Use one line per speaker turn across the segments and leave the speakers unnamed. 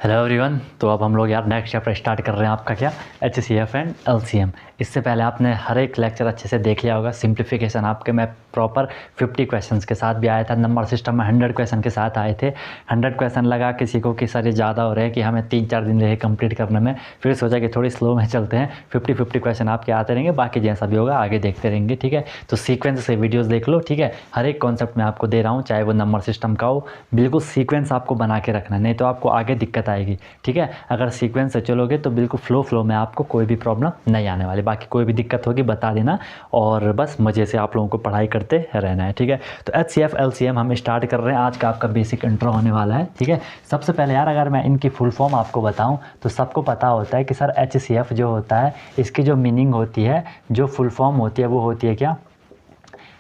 Hello everyone. तो अब हम लोग यार नेक्स्ट चैप्टर स्टार्ट कर रहे हैं आपका क्या HCF एंड LCM। इससे पहले आपने हर एक लेक्चर अच्छे से देख लिया होगा। सिंप्लीफिकेशन आपके मैं प्रॉपर 50 क्वेश्चंस के साथ भी आया था। नंबर सिस्टम में 100 क्वेश्चन के साथ आए थे। 100 क्वेश्चन लगा किसी को कि सर ये ज़्यादा हो रहे हैं कि हमें 3-4 दिन रहे कंप्लीट करने में। फिर सोचा कि थोड़ी स्लो में चलते हैं, 50 क्वेश्चन आपके आते रहेंगे, बाकी जैसा भी होगा आगे देखते रहेंगे। ठीक है, तो सीक्वेंस से वीडियोज़ देख लो। ठीक है, हर एक कॉन्सेप्ट मैं आपको दे रहा हूँ, चाहे वो नंबर सिस्टम का हो। बिल्कुल सीक्वेंस आपको बना के रखना, नहीं तो आपको आगे दिक्कत आएगी। ठीक है, अगर सीक्वेंस से चलोगे तो बिल्कुल फ्लो में आपको कोई भी प्रॉब्लम नहीं आने वाली। बाकी कोई भी दिक्कत होगी बता देना, और बस मज़े से आप लोगों को पढ़ाई करते रहना है। ठीक है, तो HCF LCM हम स्टार्ट कर रहे हैं। आज का आपका बेसिक इंट्रो होने वाला है। ठीक है, सबसे पहले यार अगर मैं इनकी फुल फॉर्म आपको बताऊं तो सबको पता होता है कि सर HCF जो होता है इसकी जो मीनिंग होती है, जो फुल फॉर्म होती है वो होती है क्या,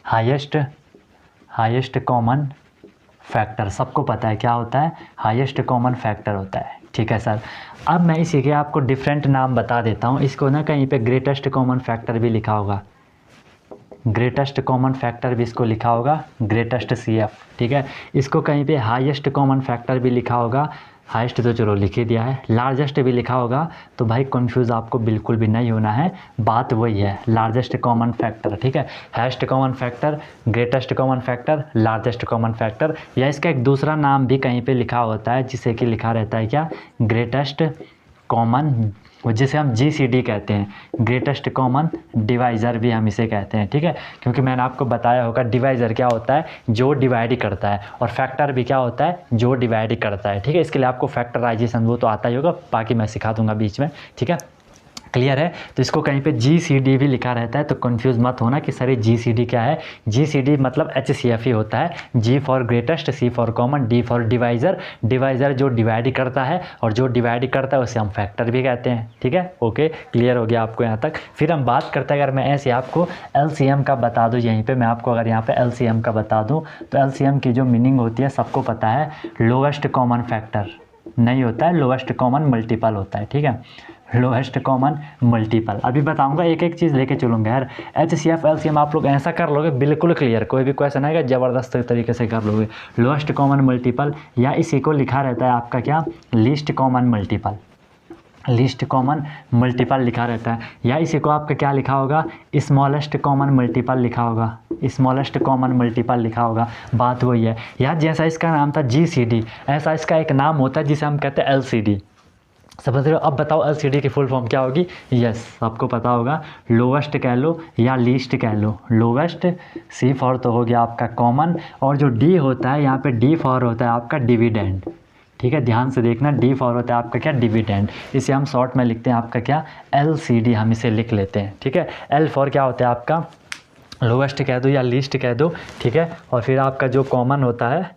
हाईएस्ट कॉमन फैक्टर। सबको पता है क्या होता है, हाईएस्ट कॉमन फैक्टर होता है। ठीक है सर, अब मैं इसी के आपको डिफरेंट नाम बता देता हूँ। इसको ना कहीं पे ग्रेटेस्ट कॉमन फैक्टर भी लिखा होगा, ग्रेटेस्ट कॉमन फैक्टर भी इसको लिखा होगा, ग्रेटेस्ट CF। ठीक है, इसको कहीं पे हाईएस्ट कॉमन फैक्टर भी लिखा होगा। हाईएस्ट तो चलो लिख ही दिया है, लार्जेस्ट भी लिखा होगा। तो भाई कंफ्यूज आपको बिल्कुल भी नहीं होना है, बात वही है, लार्जेस्ट कॉमन फैक्टर। ठीक है, highest common factor, greatest common factor, largest common factor, या इसका एक दूसरा नाम भी कहीं पे लिखा होता है जिसे कि लिखा रहता है क्या, ग्रेटेस्ट कॉमन, जिसे हम GCD कहते हैं, ग्रेटेस्ट कॉमन डिवाइज़र भी हम इसे कहते हैं। ठीक है, क्योंकि मैंने आपको बताया होगा डिवाइज़र क्या होता है, जो डिवाइड ही करता है, और फैक्टर भी क्या होता है, जो डिवाइड ही करता है। ठीक है, इसके लिए आपको फैक्टराइजेशन वो तो आता ही होगा, बाकी मैं सिखा दूंगा बीच में। ठीक है, क्लियर है। तो इसको कहीं पे GCD भी लिखा रहता है, तो कंफ्यूज मत होना कि सर ये GCD क्या है। GCD मतलब HCF ही होता है। G for greatest, C for common, D for divisor. Divisor जो डिवाइड करता है, और जो डिवाइड करता है उसे हम फैक्टर भी कहते हैं। ठीक है, ओके, क्लियर हो गया आपको यहाँ तक। फिर हम बात करते हैं, अगर मैं ऐसे आपको LCM का बता दूँ, यहीं पर मैं आपको अगर यहाँ पर LCM का बता दूँ तो LCM की जो मीनिंग होती है सबको पता है, लोएस्ट कॉमन फैक्टर नहीं होता है, लोएस्ट कॉमन मल्टीपल होता है। ठीक है, लोएस्ट कॉमन मल्टीपल। अभी बताऊंगा, एक एक चीज़ लेके चलूँगा यार। HCF LCM आप लोग ऐसा कर लोगे बिल्कुल क्लियर, कोई भी क्वेश्चन आएगा ज़बरदस्त तरीके से कर लोगे। लोएस्ट कॉमन मल्टीपल, या इसी को लिखा रहता है आपका क्या, least common multiple, least common multiple लिखा रहता है। या इसी को आपका क्या लिखा होगा, स्मॉलेस्ट कॉमन मल्टीपल लिखा होगा, स्मॉलेस्ट कॉमन मल्टीपल लिखा होगा। बात वही है यार, जैसा इसका नाम था GCD, ऐसा इसका एक नाम होता है जिसे हम कहते हैं LCD। समझ रहे हो। अब बताओ LCD की फुल फॉर्म क्या होगी। यस, आपको पता होगा, लोवेस्ट कह लो या लीस्ट कह लो। लोवेस्ट, C फॉर तो हो गया आपका कॉमन, और जो D होता है यहाँ पे D फॉर होता है आपका डिविडेंड। ठीक है, ध्यान से देखना, D फॉर होता है आपका क्या, डिविडेंड। इसे हम शॉर्ट में लिखते हैं आपका क्या, LCD, हम इसे लिख लेते हैं। ठीक है, L फॉर क्या होता है आपका, लोवेस्ट कह दो या लीस्ट कह दो। ठीक है, और फिर आपका जो कॉमन होता है,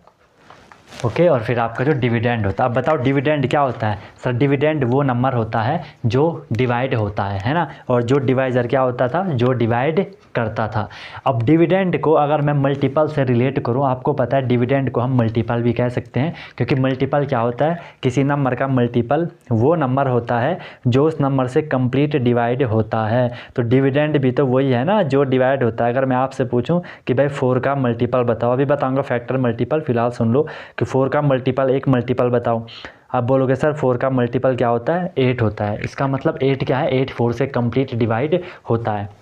ओके, और फिर आपका जो डिविडेंड होता है। अब बताओ डिविडेंड क्या होता है। सर डिविडेंड वो नंबर होता है जो डिवाइड होता है ना, और जो डिवाइज़र क्या होता था, जो डिवाइड करता था। अब डिविडेंड को अगर मैं मल्टीपल से रिलेट करूं, आपको पता है डिविडेंड को हम मल्टीपल भी कह सकते हैं, क्योंकि मल्टीपल क्या होता है, किसी नंबर का मल्टीपल वो नंबर होता है जो उस नंबर से कंप्लीट डिवाइड होता है। तो डिविडेंड भी तो वही है ना, जो डिवाइड होता है। अगर मैं आपसे पूछूं कि भाई 4 का मल्टीपल बताओ, अभी बताऊँगा फैक्टर मल्टीपल, फिलहाल सुन लो कि 4 का मल्टीपल, एक मल्टीपल बताओ। आप बोलोगे सर 4 का मल्टीपल क्या होता है, 8 होता है। इसका मतलब 8 क्या है, 8 4 से कंप्लीट डिवाइड होता है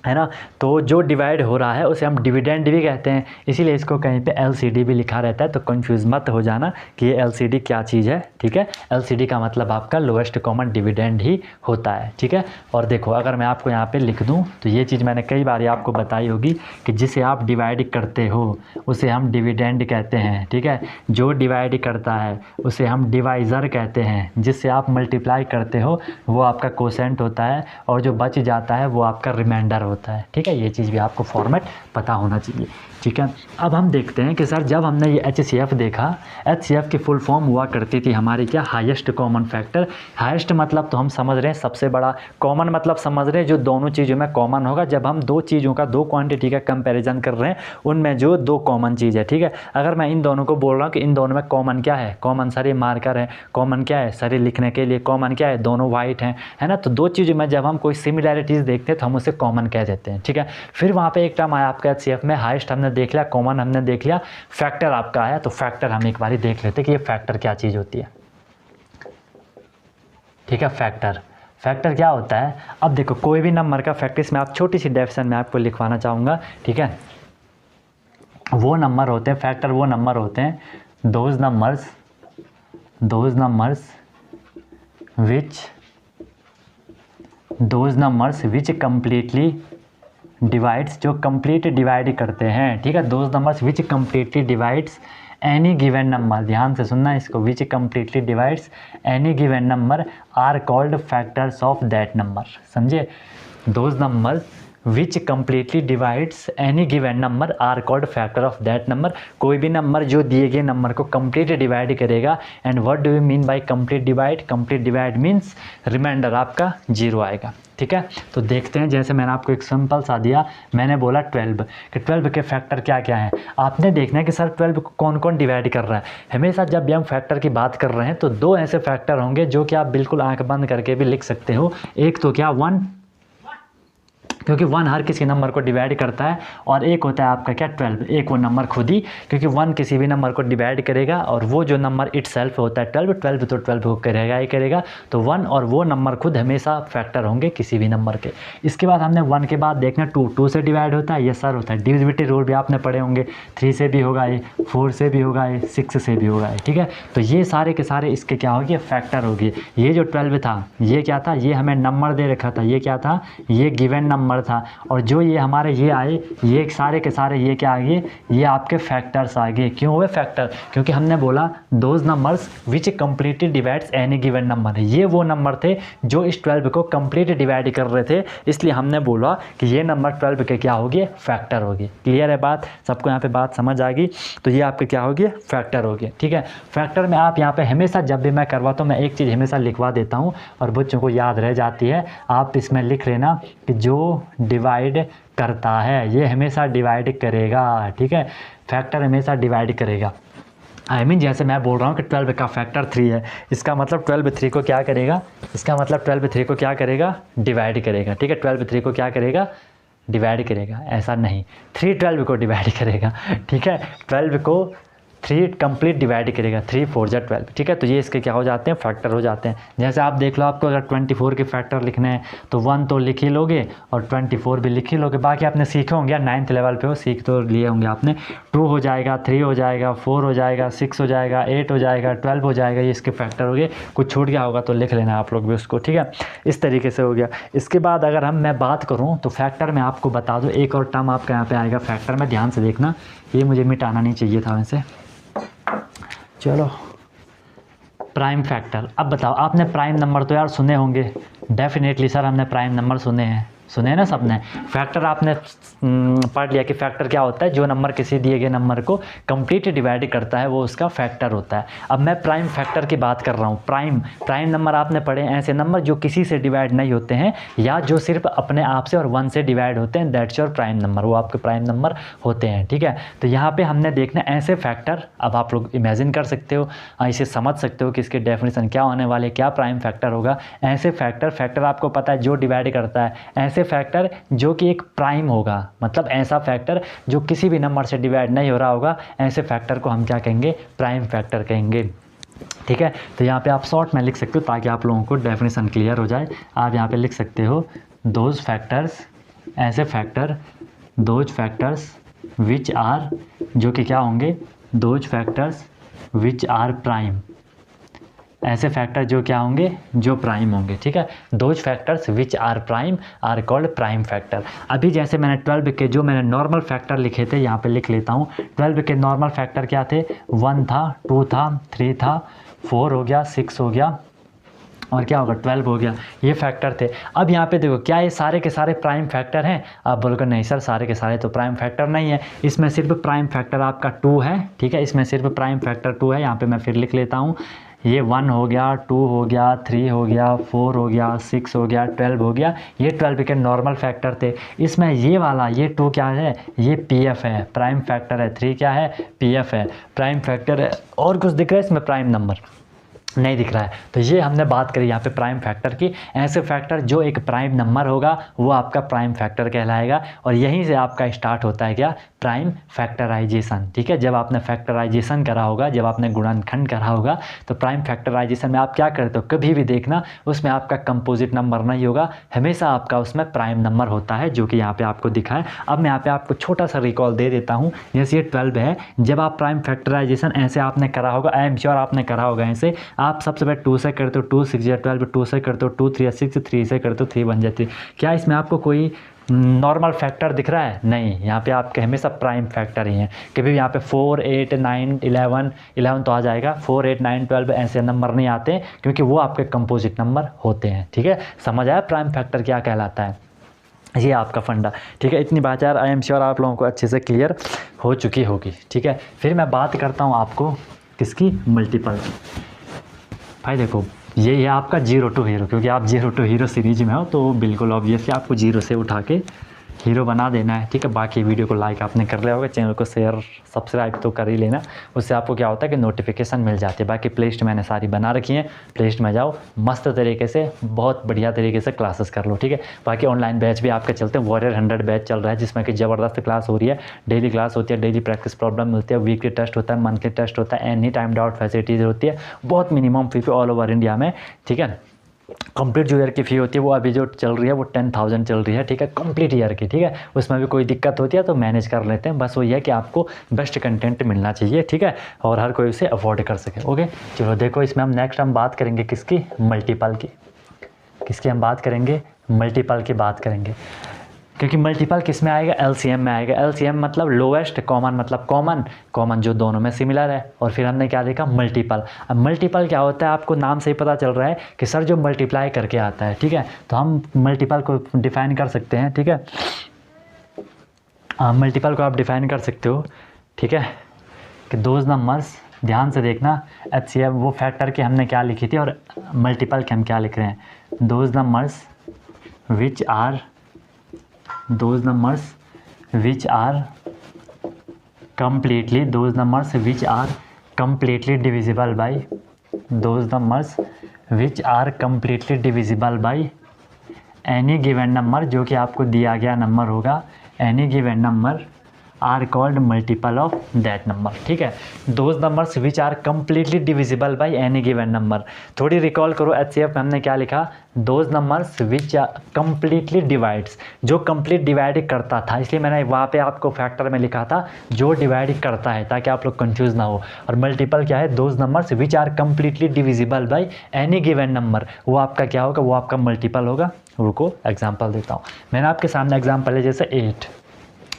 ना। तो जो डिवाइड हो रहा है उसे हम डिविडेंड भी कहते हैं, इसीलिए इसको कहीं पे LCD भी लिखा रहता है। तो कंफ्यूज मत हो जाना कि ये LCD क्या चीज़ है। ठीक है, LCD का मतलब आपका लोएस्ट कॉमन डिविडेंड ही होता है। ठीक है, और देखो अगर मैं आपको यहाँ पे लिख दूँ तो ये चीज़ मैंने कई बार आपको बताई होगी कि जिसे आप डिवाइड करते हो उसे हम डिविडेंड कहते हैं। ठीक है, जो डिवाइड करता है उसे हम डिवाइज़र कहते हैं, जिससे आप मल्टीप्लाई करते हो वो आपका कोसेंट होता है, और जो बच जाता है वो आपका रिमाइंडर होता है। ठीक है, ये चीज़ भी आपको फॉर्मेट पता होना चाहिए। ठीक है, अब हम देखते हैं कि सर जब हमने ये HCF देखा, HCF की फुल फॉर्म हुआ करती थी हमारी क्या, हाईएस्ट कॉमन फैक्टर। हाईएस्ट मतलब तो हम समझ रहे हैं सबसे बड़ा, कॉमन मतलब समझ रहे हैं जो दोनों चीज़ों में कॉमन होगा। जब हम दो चीज़ों का, दो क्वांटिटी का कंपैरिजन कर रहे हैं, उनमें जो दो कॉमन चीज़ है। ठीक है, अगर मैं इन दोनों को बोल रहा हूँ कि इन दोनों में कॉमन क्या है, कॉमन सर ये मार्कर है, कॉमन क्या है सर ये लिखने के लिए, कॉमन क्या है, दोनों वाइट हैं, है ना। तो दो चीज़ों में जब हम कोई सिमिलैरिटीज़ देखते हैं तो हम उसे कॉमन कह देते हैं। ठीक है, फिर वहाँ पे एक टर्म आया आपका HCF में, हाईएस्ट हमने देख लिया, कॉमन हमने देख लिया, फैक्टर आपका आया। तो फैक्टर हम एक बार देख लेते हैं कि ये फैक्टर क्या चीज़ होती है। ठीक है। फैक्टर, फैक्टर क्या होता है? अब देखो कोई भी नंबर का फैक्टर, इसमें आप छोटी सी डेफिनेशन में आपको लिखवाना चाहूँगा, ठीक है। वो नंबर होते हैं, फैक्टर वो नंबर होते हैं, those numbers which completely divides, जो कंप्लीट डिवाइड करते हैं, ठीक है। Those numbers which completely divides any given number, ध्यान से सुनना इसको, which completely divides any given number are called factors of that number, समझे। Those numbers which completely divides any given number are called factor of that number, कोई भी number जो दिए गए नंबर को कंप्लीट डिवाइड करेगा। And what do you mean by complete divide? Complete divide means remainder आपका 0 आएगा, ठीक है। तो देखते हैं, जैसे मैंने आपको एक सिंपल सा दिया, मैंने बोला 12 कि 12 के फैक्टर क्या क्या हैं। आपने देखना है कि सर 12 को कौन कौन डिवाइड कर रहा है। हमेशा जब भी हम फैक्टर की बात कर रहे हैं तो 2 ऐसे फैक्टर होंगे जो कि आप बिल्कुल आंख बंद करके भी लिख सकते हो। एक तो क्या 1, क्योंकि 1 हर किसी नंबर को डिवाइड करता है, और एक होता है आपका क्या 12, एक वो नंबर खुद ही, क्योंकि 1 किसी भी नंबर को डिवाइड करेगा, और वो जो नंबर इटसेल्फ होता है 12 तो 12 को करेगा ही करेगा। तो 1 और वो नंबर खुद हमेशा फैक्टर होंगे किसी भी नंबर के। इसके बाद हमने 1 के बाद देखना 2 से डिवाइड होता है, ये सर होता है। डिविजिबिलिटी रूल भी आपने पढ़े होंगे, 3 से भी होगा ये, 4 से भी होगा ये, 6 से भी होगा ये, ठीक है। तो ये सारे के सारे इसके क्या होगी, फैक्टर होगी। ये जो 12 था ये क्या था, ये हमें नंबर दे रखा था, ये क्या था, ये गिवन नंबर था। और जो ये हमारे ये आए, ये सारे के सारे ये क्या आ गए, ये आपके फैक्टर्स आ गए। क्यों हुए फैक्टर? क्योंकि हमने बोला those numbers which completely divides any given number, ये वो नंबर थे जो इस 12 को कंप्लीट डिवाइड कर रहे थे, इसलिए हमने बोला कि ये नंबर 12 के क्या होगी, फैक्टर होगी। क्लियर है बात? सबको यहाँ पे बात समझ आ गई? तो ये आपके क्या होगी, फैक्टर होगी, ठीक है। फैक्टर में आप यहाँ पे हमेशा जब भी मैं करवाता हूँ, मैं एक चीज़ हमेशा लिखवा देता हूँ और बच्चों को याद रह जाती है, आप इसमें लिख लेना कि जो डिवाइड करता है ये हमेशा डिवाइड करेगा, ठीक है। फैक्टर हमेशा डिवाइड करेगा। जैसे मैं बोल रहा हूँ कि 12 का फैक्टर 3 है, इसका मतलब 12 3 को क्या करेगा, इसका मतलब 12 3 को क्या करेगा, डिवाइड करेगा, ठीक है। 12 3 को क्या करेगा, डिवाइड करेगा। ऐसा नहीं, 3 12 को डिवाइड करेगा, ठीक है। 12 को 3 कंप्लीट डिवाइड करेगा, 3 4 जा 12, ठीक है। तो ये इसके क्या हो जाते हैं, फैक्टर हो जाते हैं। जैसे आप देख लो, आपको अगर 24 के फैक्टर लिखने हैं तो 1 तो लिख ही लोगे और 24 भी लिख ही लोगे। बाकी आपने सीखे होंगे, 9th लेवल पे हो, सीख तो लिए होंगे आपने। 2 हो जाएगा, 3 हो जाएगा, 4 हो जाएगा, 6 हो जाएगा, 8 हो जाएगा, 12 हो जाएगा, ये इसके फैक्टर हो गए। कुछ छूट गया होगा तो लिख लेना आप लोग भी उसको, ठीक है। इस तरीके से हो गया। इसके बाद अगर मैं बात करूँ तो फैक्टर में आपको बता दूँ, एक और टर्म आपका यहाँ पे आएगा फैक्टर में, ध्यान से देखना, ये मुझे मिटाना नहीं चाहिए था वैसे। चलो, प्राइम फैक्टर। अब बताओ, आपने प्राइम नंबर तो यार सुने होंगे, डेफिनेटली सर हमने प्राइम नंबर सुने हैं ना सबने। फैक्टर आपने पढ़ लिया कि फैक्टर क्या होता है, जो नंबर किसी दिए गए नंबर को कंप्लीट डिवाइड करता है वो उसका फैक्टर होता है। अब मैं प्राइम फैक्टर की बात कर रहा हूँ। प्राइम नंबर आपने पढ़े, ऐसे नंबर जो किसी से डिवाइड नहीं होते हैं या जो सिर्फ अपने आप से और 1 से डिवाइड होते हैं, दैट्स योर प्राइम नंबर, वो आपके प्राइम नंबर होते हैं, ठीक है। तो यहाँ पे हमने देखना ऐसे फैक्टर, अब आप लोग इमेजिन कर सकते हो, इसे समझ सकते हो कि इसके डेफिनेशन क्या होने वाले, क्या प्राइम फैक्टर होगा। ऐसे फैक्टर आपको पता है जो डिवाइड करता है, ऐसे फैक्टर जो कि एक प्राइम होगा, मतलब ऐसा फैक्टर जो किसी भी नंबर से डिवाइड नहीं हो रहा होगा, ऐसे फैक्टर को हम क्या कहेंगे, प्राइम फैक्टर कहेंगे, ठीक है। तो यहाँ पे आप शॉर्ट में लिख सकते हो ताकि आप लोगों को डेफिनेशन क्लियर हो जाए। आप यहाँ पे लिख सकते हो दोज फैक्टर्स, ऐसे factor, those factors which are, जो कि क्या होंगे, those factors which are prime, ऐसे फैक्टर जो क्या होंगे, जो प्राइम होंगे, ठीक है। Those factors which are prime are called prime factor. अभी जैसे मैंने 12 के जो मैंने नॉर्मल फैक्टर लिखे थे, यहाँ पे लिख लेता हूँ। 12 के नॉर्मल फैक्टर क्या थे, 1 था, 2 था, 3 था, 4 हो गया, 6 हो गया और क्या होगा, 12 हो गया। ये फैक्टर थे। अब यहाँ पे देखो, क्या ये सारे के सारे प्राइम फैक्टर हैं? आप बोलोगे नहीं सर, सारे के सारे तो प्राइम फैक्टर नहीं है, इसमें सिर्फ प्राइम फैक्टर आपका 2 है, ठीक है। इसमें सिर्फ प्राइम फैक्टर 2 है। यहाँ पे मैं फिर लिख लेता हूँ, ये 1 हो गया, 2 हो गया, 3 हो गया, 4 हो गया, 6 हो गया, 12 हो गया। ये 12 के नॉर्मल फैक्टर थे। इसमें ये वाला, ये 2 क्या है, ये पीएफ है, प्राइम फैक्टर है। 3 क्या है, पीएफ है, प्राइम फैक्टर है। और कुछ दिख रहा है इसमें प्राइम नंबर? नहीं दिख रहा है। तो ये हमने बात करी यहाँ पे प्राइम फैक्टर की। ऐसे फैक्टर जो एक प्राइम नंबर होगा वो आपका प्राइम फैक्टर कहलाएगा, और यहीं से आपका स्टार्ट होता है क्या, प्राइम फैक्टराइजेशन। ठीक है, जब आपने फैक्टराइजेशन करा होगा, जब आपने गुणनखंड करा होगा, तो प्राइम फैक्टराइजेशन में आप क्या करते हो, कभी भी देखना उसमें आपका कंपोजिट नंबर नहीं होगा, हमेशा आपका उसमें प्राइम नंबर होता है, जो कि यहाँ पे आपको दिखा है। अब मैं यहाँ पे आपको छोटा सा रिकॉल दे देता हूँ। जैसे ये 12 है, जब आप प्राइम फैक्टराइजेशन ऐसे आपने करा होगा, आई एम श्योर आपने करा होगा ऐसे, आप सबसे पहले 2 से करते हो 2 6 या 12, 2 से करते हो 2 3 6, 3 से करते हो 3 1 3। क्या इसमें आपको कोई नॉर्मल फैक्टर दिख रहा है? नहीं, यहाँ पे आपके हमेशा प्राइम फैक्टर ही हैं। कभी भी यहाँ पे 4 8 9 11 तो आ जाएगा, 4 8 9 12 ऐसे नंबर नहीं आते, क्योंकि वो आपके कंपोजिट नंबर होते हैं। ठीक है, समझ आया प्राइम फैक्टर क्या कहलाता है, ये आपका फंडा। ठीक है, इतनी बात यार आई एम श्योर आप लोगों को अच्छे से क्लियर हो चुकी होगी। ठीक है, फिर मैं बात करता हूँ आपको किसकी, मल्टीपल की। भाई देखो, ये है आपका 0 to हीरो, क्योंकि आप 0 to हीरो सीरीज में हो, तो बिल्कुल ऑब्वियसली आपको 0 से उठा के हीरो बना देना है। ठीक है, बाकी वीडियो को लाइक आपने कर लिया होगा, चैनल को शेयर सब्सक्राइब तो कर ही लेना, उससे आपको क्या होता है कि नोटिफिकेशन मिल जाती है। बाकी प्ले लिस्ट मैंने सारी बना रखी है, प्ले लिस्ट में जाओ, मस्त तरीके से बहुत बढ़िया तरीके से क्लासेस कर लो। ठीक है, बाकी ऑनलाइन बैच भी आपके चलते हैं, वॉरियर 100 बैच चल रहा है, जिसमें कि ज़बरदस्त क्लास हो रही है, डेली क्लास होती है, डेली प्रैक्टिस प्रॉब्लम मिलती है, वीकली टेस्ट होता है, मंथली टेस्ट होता है, एनी टाइम डाउट फैसिलिटीज़ होती है, बहुत मिनिमम फी पे ऑल ओवर इंडिया में। ठीक है, कंप्लीट जो ईयर की फ़ी होती है वो अभी जो चल रही है वो 10,000 चल रही है। ठीक है, कंप्लीट ईयर की। ठीक है, उसमें भी कोई दिक्कत होती है तो मैनेज कर लेते हैं, बस वो ये है कि आपको बेस्ट कंटेंट मिलना चाहिए। ठीक है, और हर कोई उसे अफोर्ड कर सके। ओके, चलो देखो, इसमें हम नेक्स्ट हम बात करेंगे किसकी, मल्टीपल की। किसकी हम बात करेंगे, मल्टीपल की बात करेंगे, क्योंकि मल्टीपल किस में आएगा, एलसीएम में आएगा। एलसीएम मतलब लोवेस्ट कॉमन, मतलब कॉमन जो दोनों में सिमिलर है। और फिर हमने क्या देखा, मल्टीपल। अब मल्टीपल क्या होता है, आपको नाम से ही पता चल रहा है कि सर जो मल्टीप्लाई करके आता है। ठीक है, तो हम मल्टीपल को डिफाइन कर सकते हैं। ठीक है, मल्टीपल को आप डिफाइन कर सकते हो। ठीक है, कि दोज नंबर्स, ध्यान से देखना, एचसीएफ वो फैक्टर की हमने क्या लिखी थी और मल्टीपल के हम क्या लिख रहे हैं, those numbers which are completely divisible by any given number, जो कि आपको दिया गया नंबर होगा, any given number are called multiple of that number. ठीक है, those numbers which are completely divisible by any given number. थोड़ी रिकॉल करो, एचसीएफ में हमने क्या लिखा, those numbers which completely divides, जो कंप्लीट डिवाइड करता था, इसलिए मैंने वहाँ पे आपको फैक्टर में लिखा था जो डिवाइड करता है, ताकि आप लोग कंफ्यूज ना हो। और मल्टीपल क्या है, those numbers which are completely divisible by any given number, वो आपका क्या होगा, वो आपका मल्टीपल होगा। रुको एग्जाम्पल देता हूँ, मैंने आपके सामने एग्जाम्पल है, जैसे 8।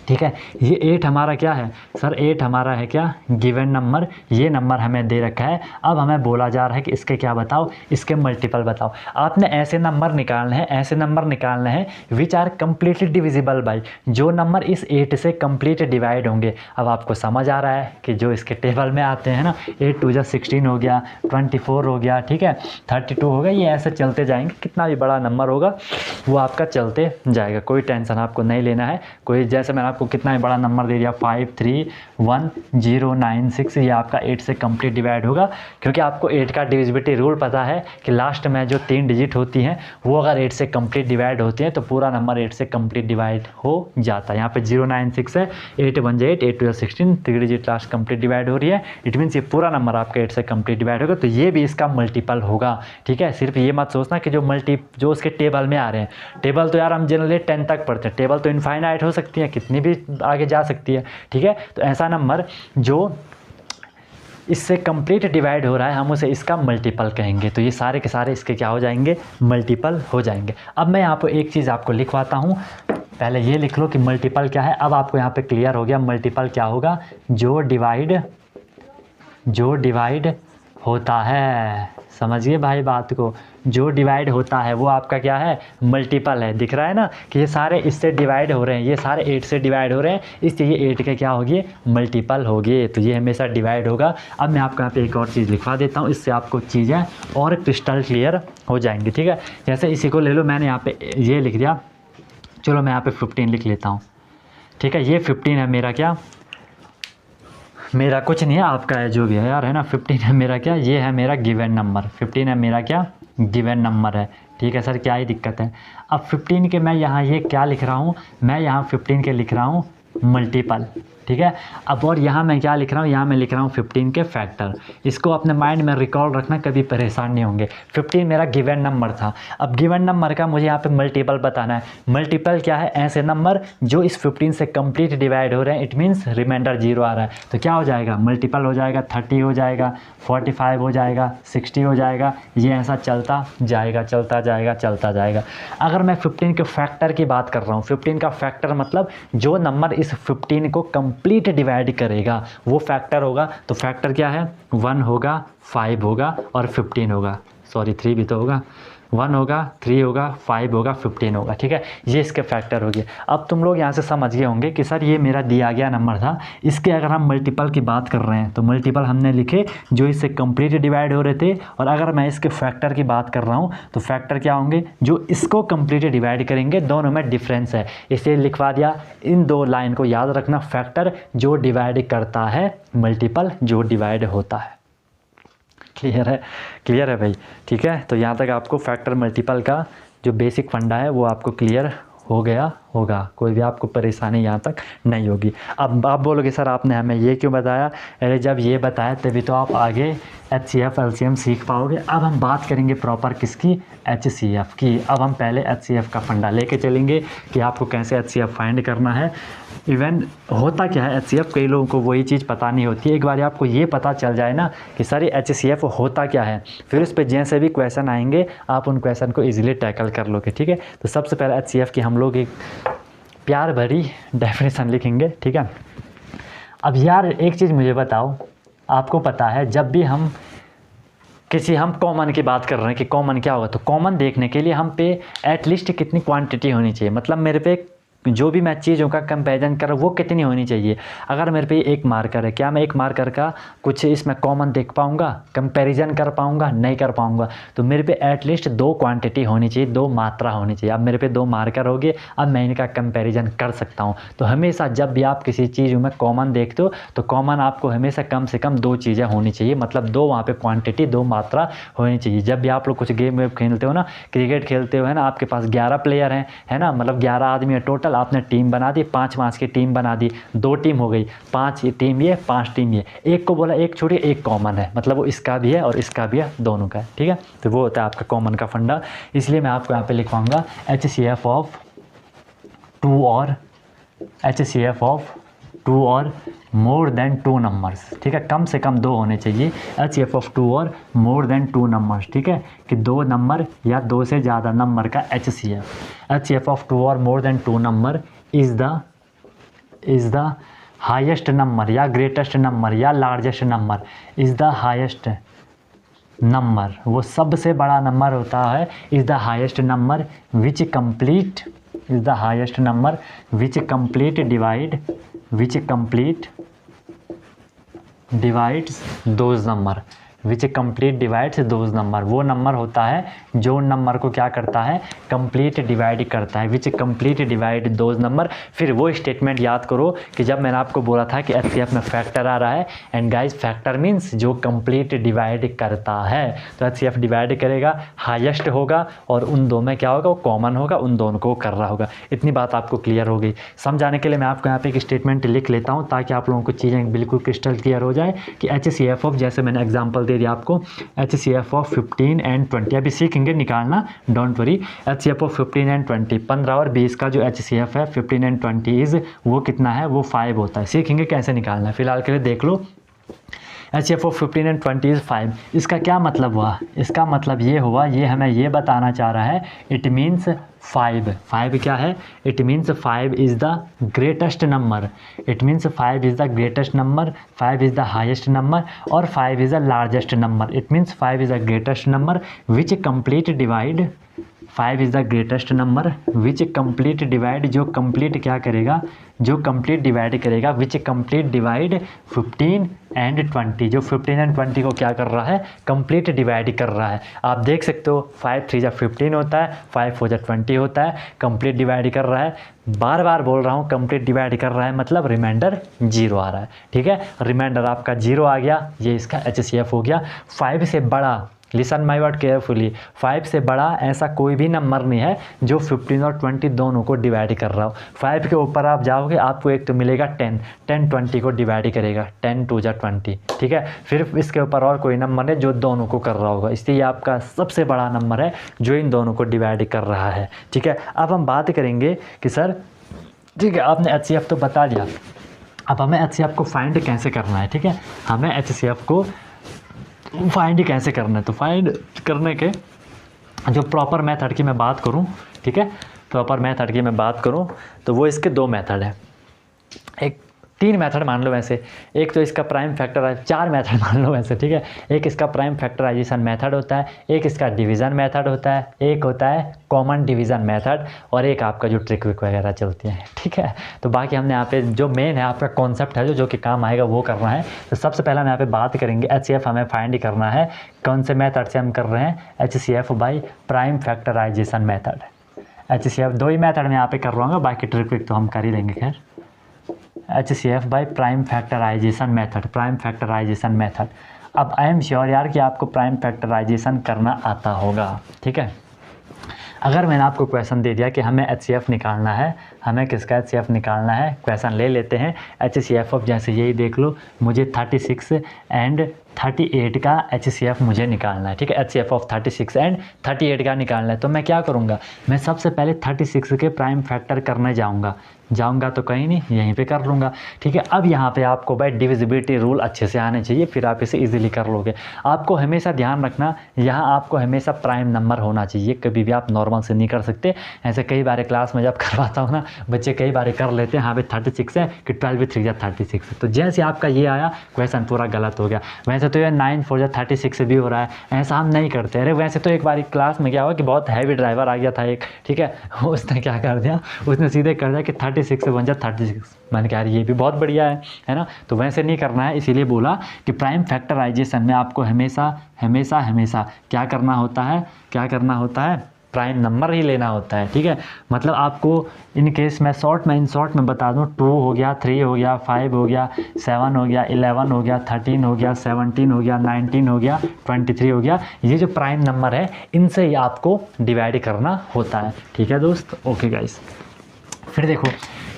ठीक है, ये 8 हमारा क्या है सर, 8 हमारा है क्या, गिवन नंबर, ये नंबर हमें दे रखा है। अब हमें बोला जा रहा है कि इसके क्या बताओ, इसके मल्टीपल बताओ। आपने ऐसे नंबर निकालने हैं which are completely divisible by, जो नंबर इस 8 से कंप्लीट डिवाइड होंगे। अब आपको समझ आ रहा है कि जो इसके टेबल में आते हैं ना, 8 2 16 हो गया, 24 हो गया, ठीक है, 32 हो गया, ये ऐसे चलते जाएंगे, कितना भी बड़ा नंबर होगा वो आपका चलते जाएगा, कोई टेंशन आपको नहीं लेना है। कोई जैसे मैंने आपको कितना ही बड़ा नंबर दे दिया 531096, ये आपका 8 से कंप्लीट डिवाइड होगा, क्योंकि आपको 8 का डिविजिबिलिटी रूल पता है कि लास्ट में जो 3 डिजिट होती हैं वो अगर 8 से कंप्लीट डिवाइड होती हैं तो पूरा नंबर 8 से कंप्लीट डिवाइड हो जाता है। यहाँ पे 096 है, 8 1 8, 8 2 16, 3 डिजिट लास्ट कंप्लीट डिवाइड हो रही है। इट मीन्स ये पूरा नंबर आपका 8 से कंप्लीट डिवाइड होगा, तो ये भी इसका मल्टीपल होगा। ठीक है, सिर्फ ये मत सोचना कि जो उसके टेबल में आ रहे हैं, टेबल तो यार हम जनरली 10 तक पढ़ते हैं, टेबल तो इनफाइनाइट हो सकती है, कितनी भी आगे जा सकती है। ठीक है, तो ऐसा नंबर जो इससे कंप्लीट डिवाइड हो रहा है हम उसे इसका मल्टीपल कहेंगे। तो ये सारे के सारे इसके क्या हो जाएंगे, मल्टीपल हो जाएंगे। अब मैं यहाँ पर एक चीज़ आपको लिखवाता हूँ, पहले ये लिख लो कि मल्टीपल क्या है। अब आपको यहाँ पे क्लियर हो गया मल्टीपल क्या होगा, जो डिवाइड होता है। समझिए भाई बात को, जो डिवाइड होता है वो आपका क्या है, मल्टीपल है। दिख रहा है ना कि ये सारे इससे डिवाइड हो रहे हैं, ये सारे 8 से डिवाइड हो रहे हैं, इसलिए ये 8 के क्या होगी, मल्टीपल होगी, तो ये हमेशा डिवाइड होगा। अब मैं आपको यहाँ पे एक और चीज़ लिखवा देता हूँ, इससे आपको चीज़ें और क्रिस्टल क्लियर हो जाएंगी। ठीक है, जैसे इसी को ले लो, मैंने यहाँ पे ये लिख दिया, चलो मैं यहाँ पे 15 लिख लेता हूँ। ठीक है, ये 15 है मेरा क्या, मेरा कुछ नहीं है, आपका है जो भी है यार, है ना। 15 है मेरा क्या, ये है मेरा गिवन नंबर, 15 है मेरा क्या, गिवन नंबर है। ठीक है सर, क्या ही दिक्कत है। अब 15 के मैं यहाँ ये क्या लिख रहा हूँ, मैं यहाँ 15 के लिख रहा हूँ मल्टीपल। ठीक है, अब और यहाँ मैं क्या लिख रहा हूँ, यहाँ मैं लिख रहा हूँ 15 के फैक्टर। इसको अपने माइंड में रिकॉल रखना, कभी परेशान नहीं होंगे। 15 मेरा गिवन नंबर था, अब गिवन नंबर का मुझे यहाँ पे मल्टीपल बताना है। मल्टीपल क्या है, ऐसे नंबर जो इस 15 से कंप्लीट डिवाइड हो रहे हैं, इट मीन्स रिमाइंडर 0 आ रहा है। तो क्या हो जाएगा, मल्टीपल हो जाएगा, 30 हो जाएगा, 45 हो जाएगा, 60 हो जाएगा, ये ऐसा चलता जाएगा, चलता जाएगा, चलता जाएगा। अगर मैं 15 के फैक्टर की बात कर रहा हूँ, 15 का फैक्टर मतलब जो नंबर इस 15 को कंप्लीट डिवाइड करेगा वो फैक्टर होगा। तो फैक्टर क्या है, 1 होगा, 5 होगा और 15 होगा, सॉरी 3 भी तो होगा, 1 होगा, 3 होगा, 5 होगा, 15 होगा। ठीक है, ये इसके फैक्टर हो गए। अब तुम लोग यहाँ से समझ गए होंगे कि सर ये मेरा दिया गया नंबर था, इसके अगर हम मल्टीपल की बात कर रहे हैं तो मल्टीपल हमने लिखे जो इससे कंप्लीट डिवाइड हो रहे थे, और अगर मैं इसके फैक्टर की बात कर रहा हूँ तो फैक्टर क्या होंगे, जो इसको कंप्लीट डिवाइड करेंगे। दोनों में डिफरेंस है, इसे लिखवा दिया। इन दो लाइन को याद रखना, फैक्टर जो डिवाइड करता है, मल्टीपल जो डिवाइड होता है। क्लियर है, क्लियर है भाई। ठीक है, तो यहाँ तक आपको फैक्टर मल्टीपल का जो बेसिक फंडा है वो आपको क्लियर हो गया होगा, कोई भी आपको परेशानी यहाँ तक नहीं होगी। अब आप बोलोगे सर आपने हमें ये क्यों बताया, अरे जब ये बताया तभी तो आप आगे HCF LCM सीख पाओगे। अब हम बात करेंगे प्रॉपर किसकी, HCF की। अब हम पहले HCF का फंडा लेके चलेंगे कि आपको कैसे HCF फाइंड करना है। इवन होता क्या है HCF, कई लोगों को वही चीज़ पता नहीं होती है। एक बार आपको ये पता चल जाए ना कि सर ये HCF होता क्या है, फिर उस पर जैसे भी क्वेश्चन आएंगे आप उन क्वेश्चन को इजीली टैकल कर लोगे। ठीक है, तो सबसे पहले HCF की हम लोग एक प्यार भरी डेफिनेशन लिखेंगे। ठीक है, अब यार एक चीज़ मुझे बताओ, आपको पता है जब भी हम कॉमन की बात कर रहे हैं कि कॉमन क्या होगा, तो कॉमन देखने के लिए हम पे एटलीस्ट कितनी क्वांटिटी होनी चाहिए, मतलब मेरे पे जो भी मैं चीज़ों का कंपैरिजन कर रहा हूँ वो कितनी होनी चाहिए। अगर मेरे पे एक मार्कर है, क्या मैं एक मार्कर का कुछ इसमें कॉमन देख पाऊँगा, कंपैरिजन कर पाऊँगा, नहीं कर पाऊँगा। तो मेरे पे एटलीस्ट 2 क्वांटिटी होनी चाहिए, 2 मात्रा होनी चाहिए। अब मेरे पे 2 मार्कर हो गए, अब मैं इनका कंपैरिजन कर सकता हूँ। तो हमेशा जब भी आप किसी चीज़ में कॉमन देखते हो तो कॉमन आपको हमेशा कम से कम 2 चीज़ें होनी चाहिए, मतलब 2 वहाँ पर क्वान्टिटी, 2 मात्रा होनी चाहिए। जब भी आप लोग कुछ गेम वेम खेलते हो ना, क्रिकेट खेलते हो है ना, आपके पास 11 प्लेयर हैं, है ना, मतलब 11 आदमी है टोटल, आपने टीम बना दी, 5 की टीम बना दी, 2 टीम हो गई, 5 टीम ये, 5 टीम ये। एक को बोला एक छोड़िए, एक कॉमन है, मतलब वो इसका भी है और इसका भी है, दोनों का है। ठीक है, तो वो होता है आपका कॉमन का फंडा। इसलिए मैं आपको यहाँ पे लिखवाऊंगा HCF ऑफ 2 और HCF ऑफ 2 और मोर देन 2 नंबर्स। ठीक है, कम से कम 2 होने चाहिए। HCF ऑफ 2 और मोर देन 2 नंबर्स। ठीक है, कि 2 नंबर या 2 से ज़्यादा नंबर का HCF ऑफ 2 और more than 2 number is the highest number या ग्रेटेस्ट नंबर या largest number, is the highest number, वो सबसे बड़ा नंबर होता है, is the highest number which complete, is the highest number which complete divides those number, which complete divides those number. वो number होता है जो नंबर को क्या करता है, कंप्लीट डिवाइड करता है, which complete divide those number. फिर वो स्टेटमेंट याद करो कि जब मैंने आपको बोला था कि HCF में फैक्टर आ रहा है, एंड गाइस फैक्टर मीन्स जो कंप्लीट डिवाइड करता है, तो HCF डिवाइड करेगा, हाईएस्ट होगा और उन दो में क्या होगा, वो कॉमन होगा, उन दोनों को कर रहा होगा। इतनी बात आपको क्लियर हो गई। समझाने के लिए मैं आपको यहाँ पे एक स्टेटमेंट लिख लेता हूँ ताकि आप लोगों को चीज़ें बिल्कुल क्रिस्टल क्लियर हो जाए कि HCF ऑफ, जैसे मैंने एग्जाम्पल दे दिया आपको, HCF ऑफ 15 एंड 20 अभी सीखेंगे निकालना, don't worry. HCF of 15 and 20, 15 और 20 का जो HCF है 15 एंड 20 इज वो कितना है, वो 5 होता है। सीखेंगे कैसे निकालना है, फिलहाल के लिए देख लो। HCF of 15 and 20 is 5। इसका क्या मतलब हुआ, इसका मतलब ये हुआ, ये हमें ये बताना चाह रहा है, इट मीन्स 5 क्या है, it means 5 is the greatest number, it means 5 is the greatest number, 5 is the highest number और 5 is the largest number. It means 5 is the greatest number which complete divide 5 is the greatest number which complete divide, जो complete क्या करेगा, जो complete divide करेगा, which complete divide 15 and 20, जो 15 and 20 को क्या कर रहा है, कंप्लीट डिवाइड कर रहा है। आप देख सकते हो 5 3 जा 15 होता है, 5 4 जा 20 होता है, कंप्लीट डिवाइड कर रहा है। बार बार बोल रहा हूँ कंप्लीट डिवाइड कर रहा है मतलब रिमाइंडर 0 आ रहा है। ठीक है, रिमाइंडर आपका 0 आ गया, ये इसका HCF हो गया। 5 से बड़ा, लिसन माई वर्ड केयरफुली, 5 से बड़ा ऐसा कोई भी नंबर नहीं है जो 15 और 20 दोनों को डिवाइड कर रहा हो। 5 के ऊपर आप जाओगे आपको एक तो मिलेगा 10, 10 20 को डिवाइड करेगा, 10 2 जा 20। ठीक है, फिर इसके ऊपर और कोई नंबर है जो दोनों को कर रहा होगा, इसलिए आपका सबसे बड़ा नंबर है जो इन दोनों को डिवाइड कर रहा है। ठीक है, अब हम बात करेंगे कि सर ठीक है आपने HCF तो बता दिया, अब हमें HCF को फाइंड कैसे करना है। ठीक है, हमें HCF को फाइंड कैसे करना है, तो फाइंड करने के जो प्रॉपर मेथड की मैं बात करूं, ठीक है, प्रॉपर मेथड की मैं बात करूं तो वो इसके 2 मेथड है, एक 3 मेथड मान लो वैसे, एक तो इसका प्राइम फैक्टर, 4 मेथड मान लो वैसे। ठीक है, एक इसका प्राइम फैक्टराइजेशन मेथड होता है, एक इसका डिवीज़न मेथड होता है, एक होता है कॉमन डिवीज़न मेथड, और एक आपका जो ट्रिक विक वगैरह चलती है। ठीक है, तो बाकी हमने यहाँ पे जो मेन है आपका कॉन्सेप्ट है जो कि काम आएगा वो करना है। तो सबसे पहले हम यहाँ पे बात करेंगे HCF हमें फाइंड करना है, कौन से मेथड से हम कर रहे हैं, HCF by prime factorisation method. HCF 2 ही मेथड में यहाँ पे कर रहा हूँ, बाकी ट्रिक विक तो हम कर ही लेंगे। खैर HCF by prime factorisation method, prime factorisation method. अब आई एम श्योर यार कि आपको प्राइम फैक्टराइजेशन करना आता होगा। ठीक है, अगर मैंने आपको क्वेश्चन दे दिया कि हमें HCF निकालना है, हमें किसका HCF निकालना है, क्वेश्चन ले लेते हैं। HCF ऑफ जैसे यही देख लो, मुझे 36 एंड 38 का HCF मुझे निकालना है। ठीक है, HCF ऑफ 36 एंड 38 का निकालना है। तो मैं क्या करूँगा, मैं सबसे पहले 36 के प्राइम फैक्टर करने जाऊँगा तो कहीं नहीं, यहीं पे कर लूँगा। ठीक है, अब यहाँ पे आपको भाई डिविजिबिलिटी रूल अच्छे से आने चाहिए, फिर आप इसे इजीली कर लोगे। आपको हमेशा ध्यान रखना, यहाँ आपको हमेशा प्राइम नंबर होना चाहिए, कभी भी आप नॉर्मल से नहीं कर सकते। ऐसे कई बार क्लास में जब करवाता हूँ ना, बच्चे कई बार कर लेते हैं, हाँ भाई 36 है कि 12 भी 3 जा 36, तो जैसे आपका ये आया क्वेश्चन पूरा गलत हो गया। वैसे तो ये 9 4 जा 36 भी हो रहा है, ऐसा हम नहीं करते। अरे वैसे तो एक बार क्लास में क्या हुआ कि बहुत हैवी ड्राइवर आ गया था एक, ठीक है, उसने क्या कर दिया, उसने सीधे कर दिया कि 36 से बन जा 36। मैंने कहा ये भी बहुत बढ़िया है ना, तो वैसे नहीं करना है। इसीलिए बोला कि प्राइम फैक्टराइजेशन में आपको हमेशा क्या करना होता है, प्राइम नंबर ही लेना होता है। ठीक है, मतलब आपको इन केस मैं इन शॉर्ट में बता दूं, 2 हो गया, 3 हो गया, 5 हो गया, 7 हो गया, 11 हो गया, 13 हो गया, 17 हो गया, 19 हो गया, 23 हो गया, ये जो प्राइम नंबर है इनसे ही आपको डिवाइड करना होता है। ठीक है दोस्त, ओके गाइस। फिर देखो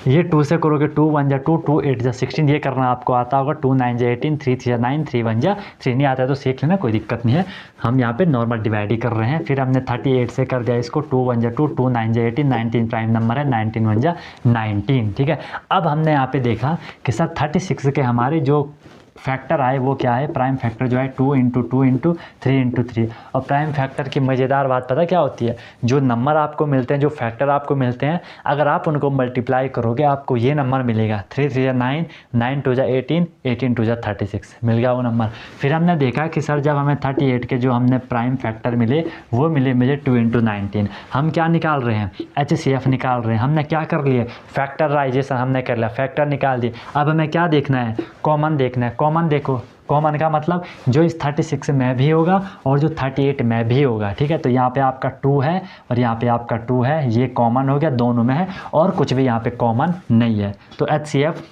ये 2 से करोगे, 2 1 जा 2, 2 8 जा 16, ये करना आपको आता होगा। 2 9 जा 18, 3 3 जा 9, 3 1 जा 3, नहीं आता है तो सीख लेना, कोई दिक्कत नहीं है। हम यहाँ पे नॉर्मल डिवाइड ही कर रहे हैं। फिर हमने 38 से कर दिया इसको, 2 1 जा 2, 2 9 जा 18, 19 प्राइम नंबर है, 19 1 जा 19। ठीक है, अब हमने यहाँ पे देखा कि सर 36 के हमारे जो फैक्टर आए वो क्या है, प्राइम फैक्टर जो है 2 × 2 × 3 × 3। और प्राइम फैक्टर की मज़ेदार बात पता क्या होती है, जो नंबर आपको मिलते हैं, जो फैक्टर आपको मिलते हैं, अगर आप उनको मल्टीप्लाई करोगे आपको ये नंबर मिलेगा, 3 3 जा 9, 9 2 जा 18, 18 2 जा 36, मिल गया वो नंबर। फिर हमने देखा कि सर जब हमें 38 के जो हमने प्राइम फैक्टर मिले वो मिले मुझे 2 × 19। हम क्या निकाल रहे हैं, HCF निकाल रहे हैं। हमने क्या कर लिए, फैक्टराइजेशन हमने कर लिया, फैक्टर निकाल दिए। अब हमें क्या देखना है, कॉमन देखना है। कॉमन देखो, कॉमन का मतलब जो इस 36 में भी होगा और जो 38 में भी होगा। ठीक है, तो यहाँ पे आपका 2 है और यहाँ पे आपका 2 है, ये कॉमन हो गया, दोनों में है, और कुछ भी यहाँ पे कॉमन नहीं है। तो HCF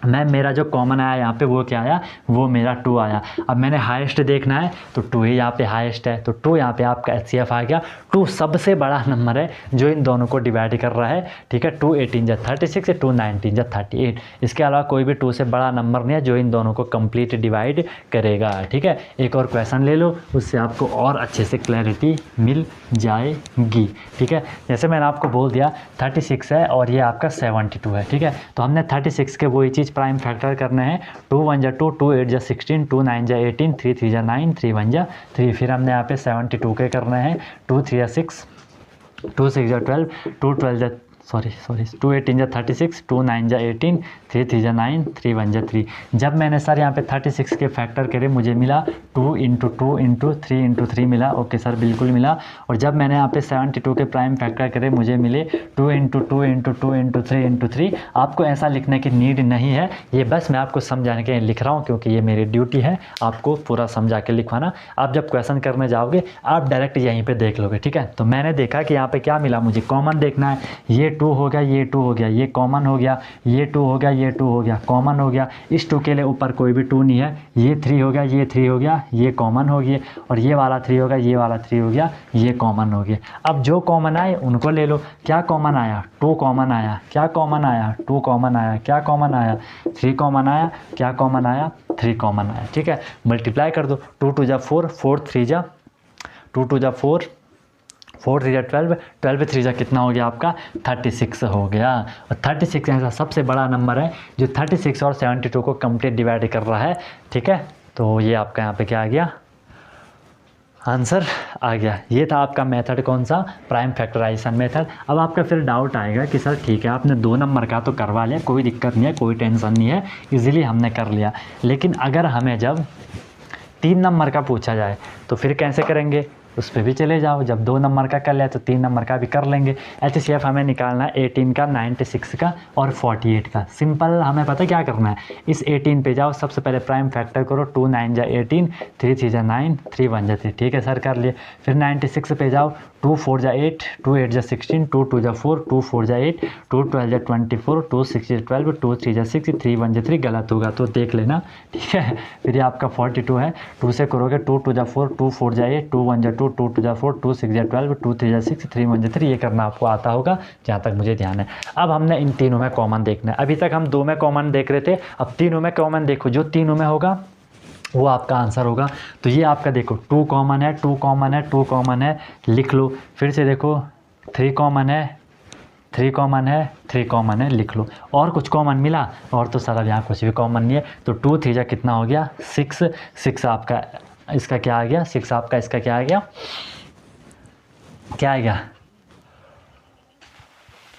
मैं मेरा जो कॉमन आया यहाँ पे वो क्या आया, वो मेरा 2 आया। अब मैंने हाईएस्ट देखना है तो 2 ही यहाँ पे हाईएस्ट है, तो 2 यहाँ पे आपका HCF आ गया। 2 सबसे बड़ा नंबर है जो इन दोनों को डिवाइड कर रहा है। ठीक है, 2 18 जा 36, 2 19 जा 38। इसके अलावा कोई भी 2 से बड़ा नंबर नहीं है जो इन दोनों को कंप्लीट डिवाइड करेगा। ठीक है, एक और क्वेश्चन ले लो, उससे आपको और अच्छे से क्लैरिटी मिल जाएगी। ठीक है, जैसे मैंने आपको बोल दिया 36 है और ये आपका 72 है। ठीक है, तो हमने 36 के वही चीज़ प्राइम फैक्टर करने हैं। 2 1 जा 2, 2 8 जा 16, 2 9 जा 18, 3 3 जा 9, 3 1 जा 3। फिर हमने यहाँ पे 72 के करने हैं। 2 3 जा 6, 2 6 जा 12, 2 12 जा सॉरी 2 8 जा 36, 2 9 जा 18, 3 3 जा 9, 3 1 जा 3। जब मैंने सर यहाँ पे 36 के फैक्टर करे मुझे मिला 2 × 2 × 3 × 3 मिला। ओके सर बिल्कुल मिला। और जब मैंने यहाँ पे 72 के प्राइम फैक्टर करे मुझे मिले 2 × 2 × 2 × 3 × 3। आपको ऐसा लिखने की नीड नहीं है, ये बस मैं आपको समझाने के लिए लिख रहा हूँ क्योंकि ये मेरी ड्यूटी है आपको पूरा समझा के लिखवाना। आप जब क्वेश्चन करने जाओगे आप डायरेक्ट यहीं पर देख लोगे, ठीक है। तो मैंने देखा कि यहाँ पर क्या मिला, मुझे कॉमन देखना है। ये 2 हो गया, ये 2 हो गया, ये कॉमन हो गया, ये 2 हो गया, ये 2 हो गया, कॉमन हो गया। इस 2 के लिए ऊपर कोई भी 2 नहीं है। ये 3 हो गया, ये 3 हो गया, ये कॉमन हो गया। और ये वाला 3 हो गया, ये वाला 3 हो गया, ये कॉमन हो गया। अब जो कॉमन आए उनको ले लो। क्या कॉमन आया? 2 कॉमन आया। क्या कॉमन आया? 2 कॉमन आया। क्या कॉमन आया? 3 कॉमन आया। क्या कॉमन आया? 3 कॉमन आया, ठीक है। मल्टीप्लाई कर दो। 2 2 जा 4, 4 3 जा 2 2 जा 4, 4 3 जा 12, 12 3 जा कितना हो गया आपका? 36 हो गया। और 36 ऐसा सबसे बड़ा नंबर है जो 36 और 72 को कंप्लीट डिवाइड कर रहा है, ठीक है। तो ये आपका यहाँ पे क्या आ गया? आंसर आ गया। ये था आपका मेथड, कौन सा? Prime factorisation method. अब आपका फिर डाउट आएगा कि सर ठीक है आपने 2 नंबर का तो करवा लिया, कोई दिक्कत नहीं है, कोई टेंशन नहीं है, इजीली हमने कर लिया। लेकिन अगर हमें जब 3 नंबर का पूछा जाए तो फिर कैसे करेंगे? उस पर भी चले जाओ। जब 2 नंबर का कर लिया तो 3 नंबर का भी कर लेंगे। HCF हमें निकालना है 18 का, 96 का और 48 का। सिंपल हमें पता है क्या करना है। इस 18 पे जाओ, सबसे पहले प्राइम फैक्टर करो। 2 9 जा 18, 3 3 जा 9, 3 1 जा 3, ठीक है सर कर लिए। फिर 96 पे जाओ। 2 4 जा 8, 2 8 जा 16, 2 2 जा 4, 2 4 जा 8, 2 12 जा 24, 2 6 जा 12, 2 3 जा 6, 3 1 जा 3। गलत होगा तो देख लेना, ठीक है। फिर ये आपका 42 है। 2 से करोगे 2 2 जा 4, 2 4 जा 8, 2 1 जा 2, 2 2 जा 4, 2 6 जा 12, 2 3 जा 6, 3 1 जा 3। ये करना आपको आता होगा जहाँ तक मुझे ध्यान है। अब हमने इन तीनों में कॉमन देखना है। अभी तक हम 2 में कॉमन देख रहे थे, अब तीनों में कॉमन देखो। जो तीनों में होगा वो आपका आंसर होगा। तो ये आपका देखो 2 कॉमन है, 2 कॉमन है, 2 कॉमन है, लिख लो। फिर से देखो 3 कॉमन है, 3 कॉमन है, 3 कॉमन है, लिख लो। और कुछ कॉमन मिला? और तो सारा यहाँ कुछ भी कॉमन नहीं है। तो 2 3 जा कितना हो गया? 6, 6 आपका इसका क्या आ गया? 6 आपका इसका क्या आ गया? क्या आ गया?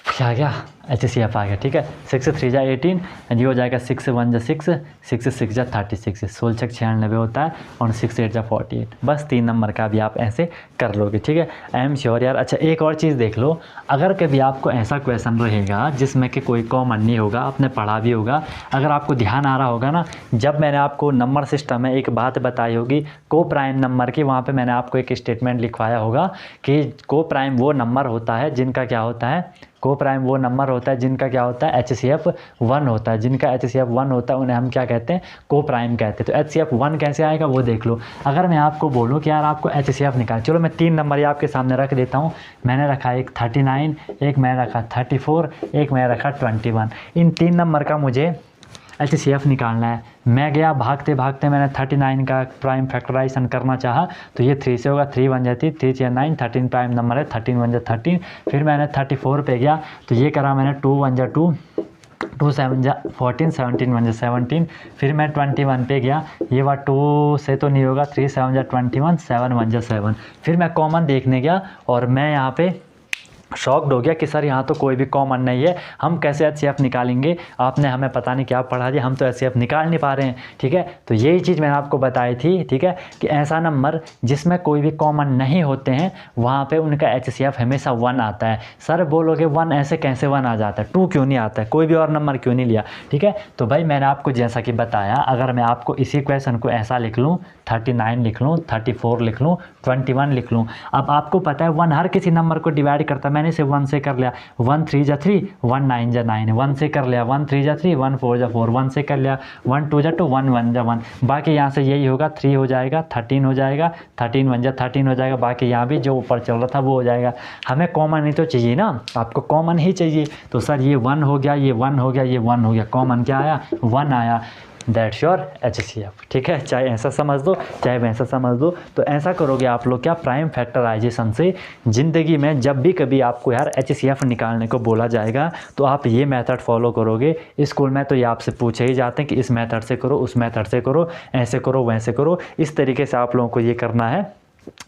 क्या आ गया? HCF आ गया, ठीक है। 6 3 जा 18 एंड ये हो जाएगा 6 1 जा 6, 6 6 जा 36, 16 6 96 होता है और 6 8 जा 48। बस 3 नंबर का भी आप ऐसे कर लोगे, ठीक है। आई एम श्योर यार। अच्छा एक और चीज़ देख लो, अगर कभी आपको ऐसा क्वेश्चन रहेगा जिसमें कि कोई कॉमन नहीं होगा, आपने पढ़ा भी होगा, अगर आपको ध्यान आ रहा होगा ना, जब मैंने आपको नंबर सिस्टम में एक बात बताई होगी को प्राइम नंबर की, वहाँ पर मैंने आपको एक स्टेटमेंट लिखवाया होगा कि को प्राइम वो नंबर होता है जिनका क्या होता है, को प्राइम वो नंबर होता है जिनका क्या होता है? HCF 1 होता है। जिनका HCF 1 होता है उन्हें हम क्या कहते हैं? को प्राइम कहते हैं। तो HCF 1 कैसे आएगा वो देख लो। अगर मैं आपको बोलूँ कि यार आपको HCF निकाल, चलो मैं 3 नंबर ये आपके सामने रख देता हूँ। मैंने रखा एक 39, एक मैंने रखा 34, एक मैंने रखा 21। इन 3 नंबर का मुझे HCF निकालना है। मैं गया भागते भागते, मैंने 39 का प्राइम फैक्टराइजेशन करना चाहा तो ये 3 से होगा, 3 1 जा 3, 3 6 9, 13 प्राइम नंबर है, 13 1 जा 13। फिर मैंने 34 पे गया तो ये करा मैंने 2 1 जा 2, 2 7 जा 14, 17 1 जा 17। फिर मैं 21 पे गया, ये बार 2 से तो नहीं होगा, 3 7 जा 21, 7 1 जा 7। फिर मैं कॉमन देखने गया और मैं यहाँ पे शॉक्ड हो गया कि सर यहाँ तो कोई भी कॉमन नहीं है, हम कैसे HCF निकालेंगे? आपने हमें पता नहीं क्या पढ़ा दिया, हम तो HCF निकाल नहीं पा रहे हैं, ठीक है। तो यही चीज़ मैंने आपको बताई थी, ठीक है, कि ऐसा नंबर जिसमें कोई भी कॉमन नहीं होते हैं वहाँ पे उनका HCF हमेशा 1 आता है। सर बोलोगे 1 ऐसे कैसे 1 आ जाता है, 2 क्यों नहीं आता है, कोई भी और नंबर क्यों नहीं लिया, ठीक है। तो भाई मैंने आपको जैसा कि बताया, अगर मैं आपको इसी क्वेश्चन को ऐसा लिख लूँ, 39 लिख लूँ, 34 लिख लूँ, 21 लिख लूँ, अब आपको पता है 1 हर किसी नंबर को डिवाइड करता है। मैंने इसे 1 से कर लिया, 1 3 जा 3, 1 9 जा 9, 1 से कर लिया, 1 3 जा 3, 1 4 जा 4, 1 से कर लिया, 1 2 जा 2, 1 1 जा 1। बाकी यहाँ से यही होगा, 3 हो जाएगा, 13 हो जाएगा, 13 1 जा 13 हो जाएगा। बाकी यहाँ भी जो ऊपर चल रहा था वो हो जाएगा। हमें कॉमन ही तो चाहिए ना, आपको कॉमन ही चाहिए। तो सर ये 1 हो गया, ये 1 हो गया, ये 1 हो गया, कॉमन क्या आया? 1 आया। दैट्स योर HCF, ठीक है। चाहे ऐसा समझ दो चाहे वैसा समझ दो। तो ऐसा करोगे आप लोग क्या, प्राइम फैक्टराइजेशन से ज़िंदगी में जब भी कभी आपको यार HCF निकालने को बोला जाएगा तो आप ये मेथड फॉलो करोगे। स्कूल में तो ये आपसे पूछे ही जाते हैं कि इस मेथड से करो, उस मेथड से करो, ऐसे करो, वैसे करो। इस तरीके से आप लोगों को ये करना है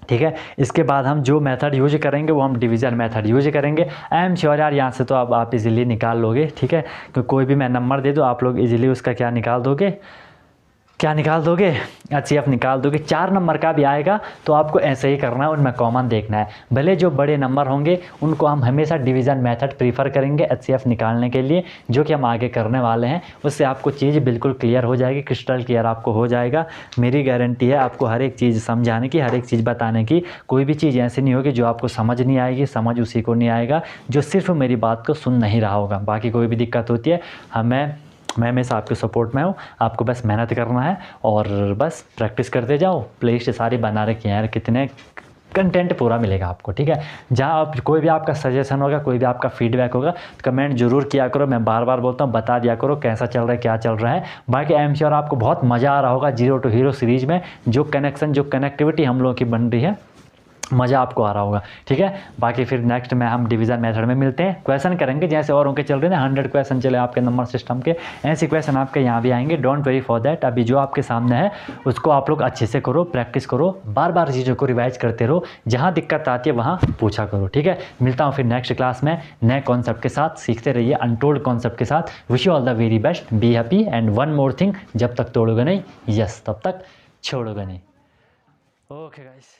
ठीक है। इसके बाद हम जो मेथड यूज करेंगे वो हम डिवीज़न मेथड यूज करेंगे। आई एम श्योर यार यहाँ से तो अब आप इजीली निकाल लोगे, ठीक है। क्योंकि कोई भी मैं नंबर दे दो आप लोग इजीली उसका क्या निकाल दोगे, HCF निकाल दोगे। 4 नंबर का भी आएगा तो आपको ऐसे ही करना है, उनमें कॉमन देखना है। भले जो बड़े नंबर होंगे उनको हम हमेशा डिवीज़न मेथड प्रीफर करेंगे HCF निकालने के लिए, जो कि हम आगे करने वाले हैं। उससे आपको चीज़ बिल्कुल क्लियर हो जाएगी, क्रिस्टल क्लियर आपको हो जाएगा। मेरी गारंटी है आपको हर एक चीज़ समझाने की, हर एक चीज़ बताने की। कोई भी चीज़ ऐसी नहीं होगी जो आपको समझ नहीं आएगी, समझ उसी को नहीं आएगा जो सिर्फ मेरी बात को सुन नहीं रहा होगा। बाकी कोई भी दिक्कत होती है मैं हमेशा आपके सपोर्ट में हूँ। आपको बस मेहनत करना है और बस प्रैक्टिस करते जाओ। प्लेलिस्ट सारी बना रखी है यार, कितने कंटेंट पूरा मिलेगा आपको, ठीक है। जहाँ आप कोई भी आपका सजेशन होगा, कोई भी आपका फीडबैक होगा, कमेंट जरूर किया करो। मैं बार बार बोलता हूँ, बता दिया करो कैसा चल रहा है, क्या चल रहा है। बाकी आई एम श्योर आपको बहुत मज़ा आ रहा होगा जीरो टू हीरो सीरीज़ में। जो कनेक्टिविटी हम लोगों की बन रही है, मज़ा आपको आ रहा होगा, ठीक है। बाकी फिर नेक्स्ट में हम डिवीज़न मेथड में मिलते हैं। क्वेश्चन करेंगे जैसे और उनके चल रहे हैं ना, 100 क्वेश्चन चले आपके नंबर सिस्टम के, ऐसे क्वेश्चन आपके यहाँ भी आएंगे। Don't worry for that. अभी जो आपके सामने है उसको आप लोग अच्छे से करो, प्रैक्टिस करो, बार बार चीज़ों को रिवाइज करते रहो। जहाँ दिक्कत आती है वहाँ पूछा करो, ठीक है। मिलता हूँ फिर नेक्स्ट क्लास में नए कॉन्सेप्ट के साथ। सीखते रहिए अनटोल्ड कॉन्सेप्ट के साथ। Wish you all the very best, be happy and one more thing, जब तक तोड़ोगे नहीं, यस तब तक छोड़ोगे नहीं। Okay guys.